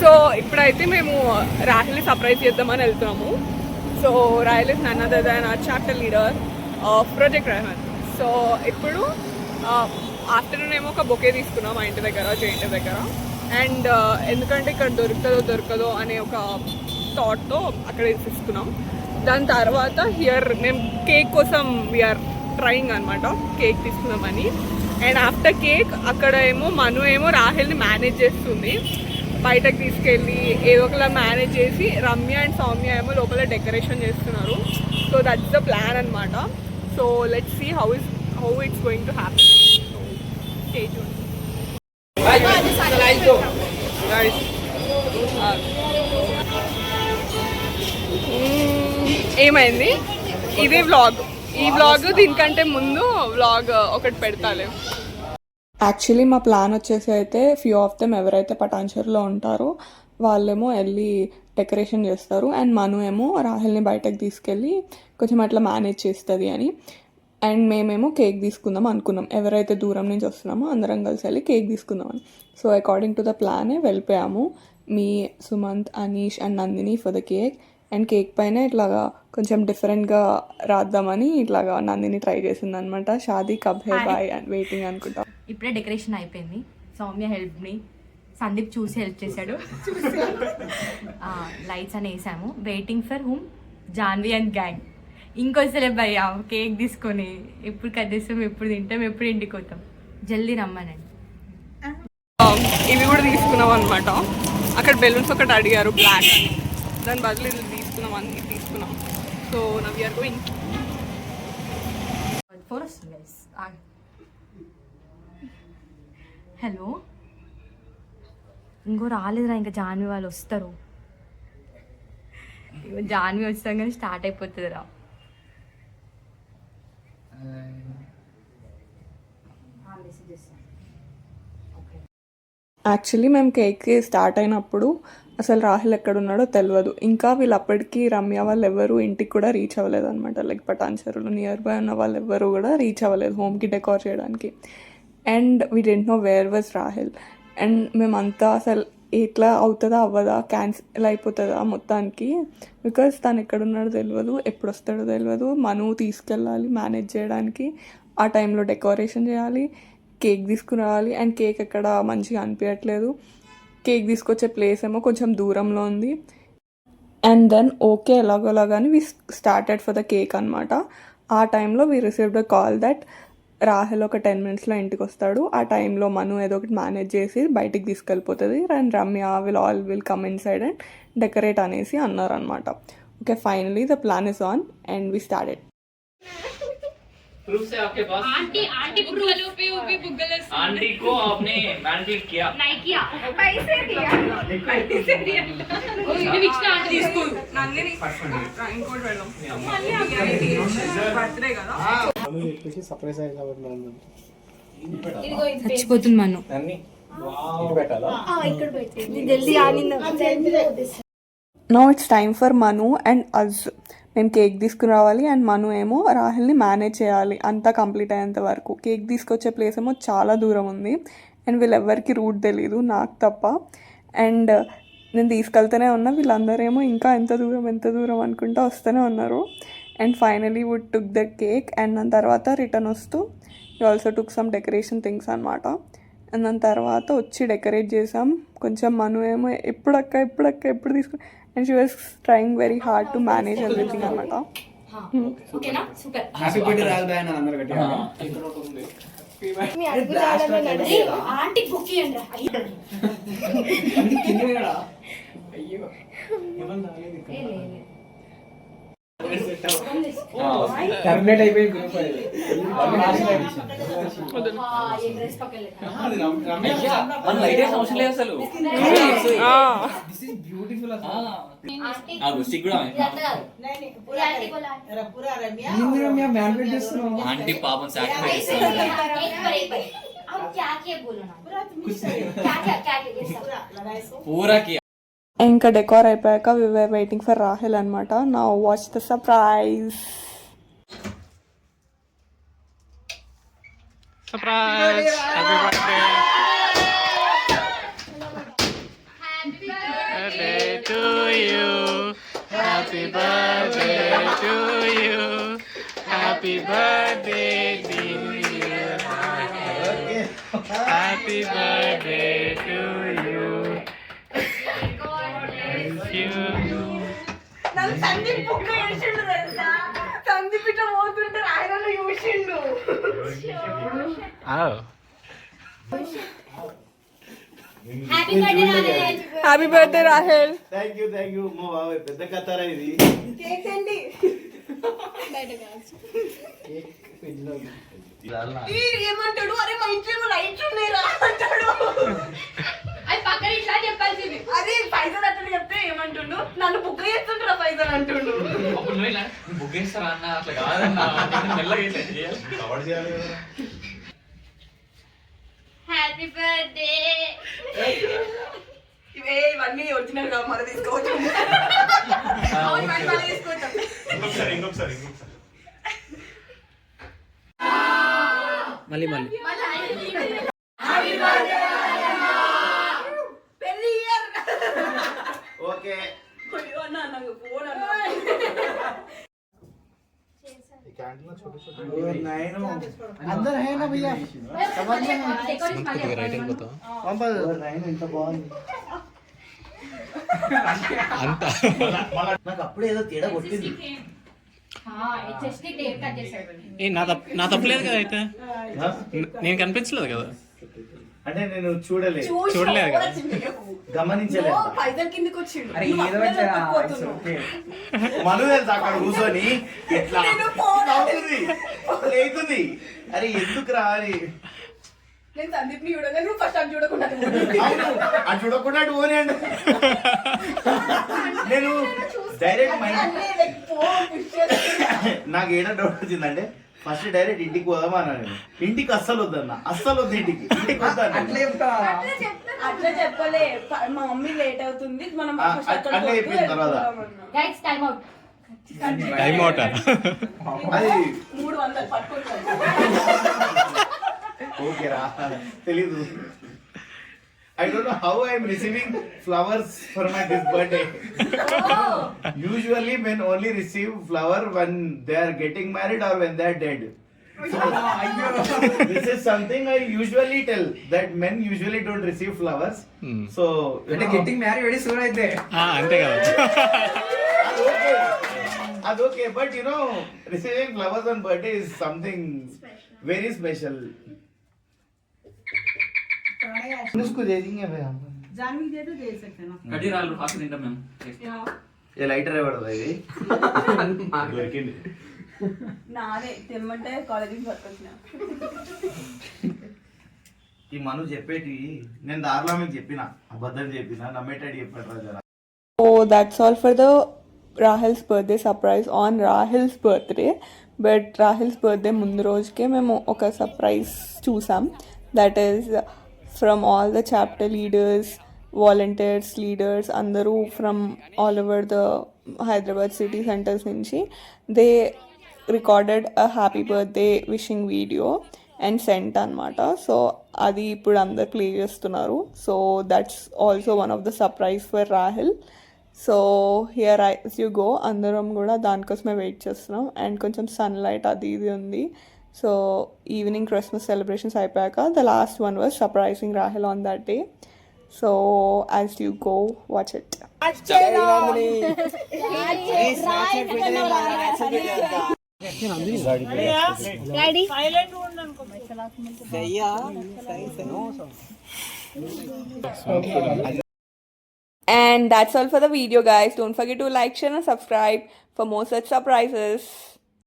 So ఇప్పుడైతే మేము రాహిల్ని surprise చేద్దామని వెళ్తున్నాము. So Rahil is none other than our chapter leader of project Rehman. So ఇప్పుడు ఆఫ్టర్నూన్ ఏమో ఒక బొకే తీసుకున్నాం మా ఇంటి దగ్గర, జేఎన్టీ దగ్గర. అండ్ ఎందుకంటే ఇక్కడ దొరకదో అనే ఒక థాట్తో అక్కడ తీసుకున్నాం. దాని తర్వాత హియర్ మేము కేక్ కోసం వీఆర్ ట్రయింగ్ అనమాట, కేక్ తీసుకుందామని. అండ్ ఆఫ్టర్ కేక్ అక్కడ ఏమో మను ఏమో రాహిల్ని మేనేజ్ చేస్తుంది, బయటకు తీసుకెళ్ళి ఏదో ఒకలా మేనేజ్ చేసి రమ్య అండ్ సౌమ్య ఏమో లోపల డెకరేషన్ చేస్తున్నారు. సో దట్స్ ద ప్లాన్ అనమాట. So let's see how it's going to happen. Stay tuned. ఏమైంది? ఇదే వ్లాగ్. ఈ వ్లాగ్ దీనికంటే ముందు వ్లాగ్ ఒకటి పెడతాలే. యాక్చువల్లీ మా ప్లాన్ వచ్చేసి అయితే ఫ్యూ ఆఫ్ దెమ్ ఎవరైతే పటాన్చెరులో ఉంటారో వాళ్ళేమో వెళ్ళి డెకరేషన్ చేస్తారు, అండ్ మను ఏమో రాహిల్ని బయటకు తీసుకెళ్ళి కొంచెం అట్లా మేనేజ్ చేస్తుంది అని. అండ్ మేమేమో కేక్ తీసుకుందాం అనుకున్నాం, ఎవరైతే దూరం నుంచి వస్తున్నామో అందరం కలిసి వెళ్ళి కేక్ తీసుకుందామని. సో అకార్డింగ్ టు ద ప్లానే వెళ్ళిపోయాము. Me Sumanth, Anish and Nandini for the cake. And cake పైన ఇట్లాగా కొంచెం డిఫరెంట్గా రాద్దామని ఇట్లాగా నందిని ట్రై చేసింది అనమాట. షాదీ కబ్ హే బాయ్ అండ్ వెయిటింగ్ అనుకుంటా. ఇప్పుడే డెకరేషన్ అయిపోయింది. సౌమ్య హెల్ప్ మీ, సందీప్ చూసి హెల్ప్ చేశాడు. లైట్స్ అని వేసాము. Waiting for whom? Jhanvi and gang. ఇంకొసలే భయ్యా కేక్ తీసుకొని ఎప్పుడు కట్ చేస్తాం, ఎప్పుడు తింటాం, ఎప్పుడు ఇంటికి పోతాం, జల్దీ రమ్మనండి. ఇవి కూడా తీసుకున్నాం అనమాట. అక్కడ బెలూన్స్ ఒకటి అడిగారు బ్లాక్ అని, దాని బదులు ఇది తీసుకున్నాం, అన్ని తీసుకున్నాం. So now we are going. Hello, ఇంకో రాలేదురా, ఇంకా జాన్వి వాళ్ళు వస్తారు. జాన్వి వస్తాం కానీ స్టార్ట్ అయిపోతుందిరా. యాక్చువల్లీ మేము కేక్ స్టార్ట్ అయినప్పుడు అసలు రాహిల్ ఎక్కడున్నాడో తెలియదు. ఇంకా వీళ్ళు అప్పటికి రమ్య వాళ్ళు ఎవరు ఇంటికి కూడా రీచ్ అవ్వలేదు అనమాట. లైక్ పటాన్చెరులో నియర్ బై ఉన్న వాళ్ళు ఎవరు కూడా రీచ్ అవ్వలేదు హోమ్కి డెకార్ చేయడానికి. And we didn't know where was Rahil. And మేమంతా అసలు ఎట్లా అవుతుందా అవ్వదా, క్యాన్సిల్ అయిపోతుందా మొత్తానికి, బికాజ్ తను ఎక్కడున్నాడో తెలియదు, ఎప్పుడు వస్తాడో తెలియదు. మను తీసుకెళ్ళాలి మేనేజ్ చేయడానికి, ఆ టైంలో డెకరేషన్ చేయాలి, కేక్ తీసుకురావాలి. అండ్ కేక్ ఎక్కడ మంచిగా అనిపించట్లేదు. కేక్ తీసుకొచ్చే ప్లేస్ ఏమో కొంచెం దూరంలో ఉంది. అండ్ దెన్ ఓకే ఎలాగోలాగాని we started for the cake అనమాట. ఆ టైంలో we received a call that Rahil ఒక 10 minutesలో ఇంటికి వస్తాడు. ఆ టైంలో మను ఏదో ఒకటి మేనేజ్ చేసి బయటికి తీసుకెళ్ళిపోతుంది. And Ramya will come inside and decorate అనేసి అన్నారు అనమాట. Okay, finally the plan is on and we started. Proof से आपके पास? आंटी बुग्गलों पे भी बुग्गल आंटी को आपने मैनिपुलेट किया? नहीं किया, पैसे दिया कोई भी विच आंटी स्कूल నందిని ఇంకోటి వెళ్దాం బర్త్డే కదా మనం చెప్పేసి సర్ప్రైజ్ అయ్యాము. చచ్చిపోతుంది మను. ఇక్కడ పెట్టి జల్దీ ఆనిందా. Now it's time for Manu and అజ్. మేము కేక్ తీసుకుని రావాలి అండ్ మను ఏమో రాహిల్ని మేనేజ్ చేయాలి అంతా కంప్లీట్ అయ్యేంత వరకు. కేక్ తీసుకొచ్చే ప్లేస్ ఏమో చాలా దూరం ఉంది అండ్ వీళ్ళెవ్వరికి రూట్ తెలీదు, నాకు తప్ప. అండ్ నేను తీసుకెళ్తూనే ఉన్నా, వీళ్ళందరేమో ఇంకా ఎంత దూరం అనుకుంటా వస్తూనే ఉన్నారు. And finally would took the cake. And దాని తర్వాత రిటర్న్ వస్తూ you also took some decoration things అనమాట. అండ్ దాని తర్వాత వచ్చి డెకరేట్ చేసాం. కొంచెం మను ఏమో ఎప్పుడు తీసుకు and she was trying very hard to manage everything అనమాట. ఓకేనా, సూపర్. హ్యాపీ బర్త్డే రాల్ బాయ్ అని అందరూ గట్టిగా ఇక్కడ ఒకటి ఉంది. మీ అడుగుతారని ఆంటీ బుక్ ఇయ్యండి. అది కిందనేడా? అయ్యో ఎవరు రాలేదు ఇక్కడ. టర్మినేట్ అయిపోయి గ్రూప్ అది ఏ డ్రెస్ పక్కన మన లైట్ అవసరం లేదు అసలు. దిస్ ఇస్ బ్యూటిఫుల్ అసలు. ఆ గుస్టిక్ కూడా నిన్న మేము మ్యానిపులేట్ చేస్తున్నాం. ఆంటీ పాపం సాక్రిఫైస్ చేస్తుంది. పూరా కి ఇంకా డెకార్ అయిపోయాక వి వర్ వెయిటింగ్ ఫర్ రాహిల్ అనమాట. Now watch the surprise. Happy birthday. birthday to you. Happy birthday to you. Happy birthday, dear. Happy birthday to you. Thank you. నన్ను సందీప్ బుక్ చేసిండు తెలుసా. సందీప్ ఇట్లా పోతుంటే రాయరాలు చూసిండు. Oh. Happy birthday Rahul. Happy birthday Rahul. Thank you మా బాబాయ్ పెద్ద కథరా ఇది కేక్ అండి. ఏమంటాడు, అరే మా ఇంట్లో లైట్స్ ఉన్నాయిరా అంటాడు. అది పక్కన ఇట్లా చెప్పాల్సింది. అది పైసలు అట్లా చెప్తే ఏమంటుండు, నన్ను బుక్ చేస్తుంటారా పైసలు అంటుండు. అప్పుడు నువ్వు ఇలా బుక్ చేస్తారా అన్న అట్లా కాదన్నా మెల్లగా ఇట్లా చేయాలి. కవర్ చేయాలి హ్యాపీ బర్త్డే. ఇవన్నీ ఒరిజినల్ గా మరి తీసుకోవచ్చు. అవును, మరి మళ్ళీ తీసుకోవచ్చాం. ఇంకొకసారి మళ్ళీ పెళ్లి ఇయర్. ఓకే ఫోన్ कैंटीन छोटे छोटे अंदर है ना भैया రైటింగ్ పోతాం ఇంత బాగుంది అంత నాకు అప్పుడే ఏదో తేడా కొట్టింది చెస్ట్ టేప్ కట్ చేశాడు. ఏ నా తప్పులేదు కదా అయితే నేను కనిపించలేదు కదా అంటే నేను చూడలేదు చూడలేదు కదా. గమనించలేదు పైసలు కిందకి వచ్చిండు. అరే ఏదో మను తెలుసా అక్కడ కూర్చొని ఎట్లా అవుతుంది అవుతుంది అరే ఎందుకు రా అని నేను సందీప్ ని చూడగా నువ్వు ఫస్ట్ అది చూడకుండా అవును అది చూడకుండా అటు పోనీ అంటే నేను డైరెక్ట్ మైండ్ నాకు ఏడా డౌట్ వచ్చిందంటే ఫస్ట్ డైరెక్ట్ ఇంటికి పోదామా అన్నాను. ఇంటికి అస్సలు వద్దన్న, అస్సలు వద్దు ఇంటికి వద్దన్న. అట్లా చెప్పలే, మా మమ్మీ లేట్ అవుతుంది మనం అట్లా అయిపోయిన తర్వాత guys time out. Time out అది 300 పట్టుకుంటాను. ఓకే రా తెలీదు. I don't know how I am receiving flowers for my this birthday. Usually men only receive flower when they are getting married or when they are dead. So, this is something I usually tell that men usually don't receive flowers. So, అంటే getting marry very soon అయితే అంతే కదా. that's okay. But you know, receiving flowers on birthday is something very special. इसको दे देंगे भाई हम जानवी दे तो दे सकते ना కడ్డీ రాళ్ళు ఫాస్ట్ తింటాం మేము. ये लाइटर है पड़ता है నానే తెమ్మంటే కాలేజీకి పట్టుకొచ్చిన. ఈ మను చెప్పేటి నేను దారిలో మీకు చెప్పిన అబద్ధం చెప్పిన నమ్మేటట్టు చెప్పాడు రాజా. So that's all for the Rahul's birthday surprise on Rahul's birthday. But Rahul's birthday ముందు రోజుకే మేము ఒక సర్ప్రైజ్ చూసాం. That is from all the chapter leaders, volunteers, leaders, అందరూ from all over the Hyderabad city centers నుంచి they recorded a happy birthday wishing video and sent అనమాట. So అది ఇప్పుడు అందరు ప్లే చేస్తున్నారు. So that's also one of the surprise for Rahul. So here as you go అందరం కూడా దానికోసమే wait చేస్తున్నాం. అండ్ కొంచెం సన్లైట్ అది ఇది ఉంది. సో ఈవినింగ్ క్రిస్మస్ సెలబ్రేషన్స్ అయిపోయాక the last one was surprising Rahul on that day. So as you go watch it. And that's all for the video, guys. Don't forget to like, share and subscribe for more such surprises.